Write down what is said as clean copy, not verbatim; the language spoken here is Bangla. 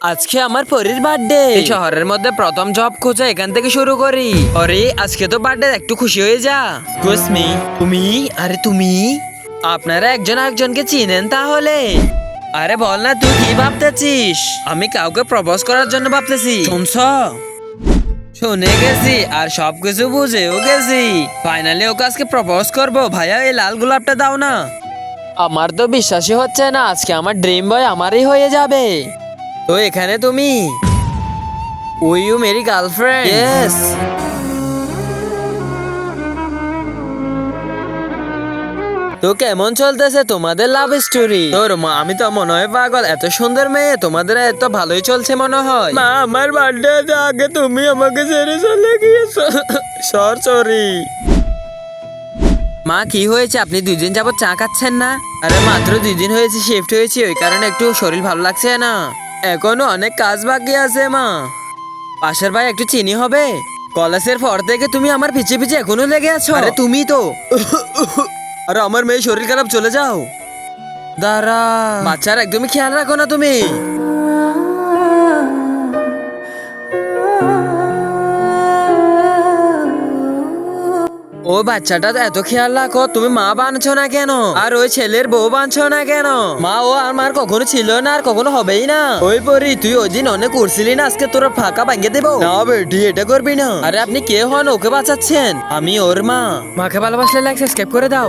আজকে আমার পরীর বার্থডে। এই শহরের মধ্যে প্রথম জব খোঁজা এখান থেকে শুরু করি। আরে আজকে তো বার্থডে, একটু খুশি হয়ে যা। কুসমি, তুমি? আরে তুমি? আপনারা একজন একজনকে চিনেন তাহলে? আরে বল না, তুই কি ভাবতেছিস? আমি কাউকে প্রপোজ করার জন্য ভাবতেছি। শুনছ? শুনে গেছি আর সবকিছু বুঝেও গেছি। ফাইনালি ওকে আজকে প্রপোজ করবো। ভাইয়া, এই লাল গোলাপটা দাও না। আমার তো বিশ্বাসই হচ্ছে না আজকে আমার ড্রিম বয় আমারই হয়ে যাবে। তো এখানে তুমি? We you Mary girlfriend? Yes. তো কেমন চলতেছে তোমাদের লাভ স্টোরি? তোর মা, আমি তো মনে হয় পাগল, এত সুন্দর মেয়ে, তোমাদের এত ভালোই চলছে মনে হয়। মা, আমার বার্থডে আগে তুমি আমাকে ছেড়ে চলে গিয়েছো। সরি। মা, কি হয়েছে? আপনি 2 দিন যাবত চা খাচ্ছেন না? আরে মাত্র 2 দিন হয়েছে শিফট হয়েছি, ওই কারণে একটু শরীর ভালো লাগছে না। এখনো অনেক কাজ বাকি আছে মা। পাশের ভাই একটু চিনি হবে? কলেজের পর থেকে তুমি আমার পিছে পিছে এখনো লেগে আছো। আরে তুমি তো আরে আমার মেয়ে শরীর খারাপ, চলে যাও। দাঁড়া, বাচ্চার একদমই খেয়াল রাখো না তুমি। ও বাচ্চাটা তো এত খেয়াল রাখো, তুমি মা বানছো না কেন? আর ওই ছেলের বউ বানছো না কেন? মা ও আমার কখনো ছিল না আর কখনো হবেই না। ওই পরি, তুই ওই দিন অনেক করছিলি না, আজকে তোর ফাঁকা ভাঙিয়ে দেবো না বেটি, এটা করবি না। আরে আপনি কে হন ওকে বাঁচাচ্ছেন? আমি ওর মা। মাকে ভালোবাসলে লাইক সাবস্ক্রাইব করে দাও।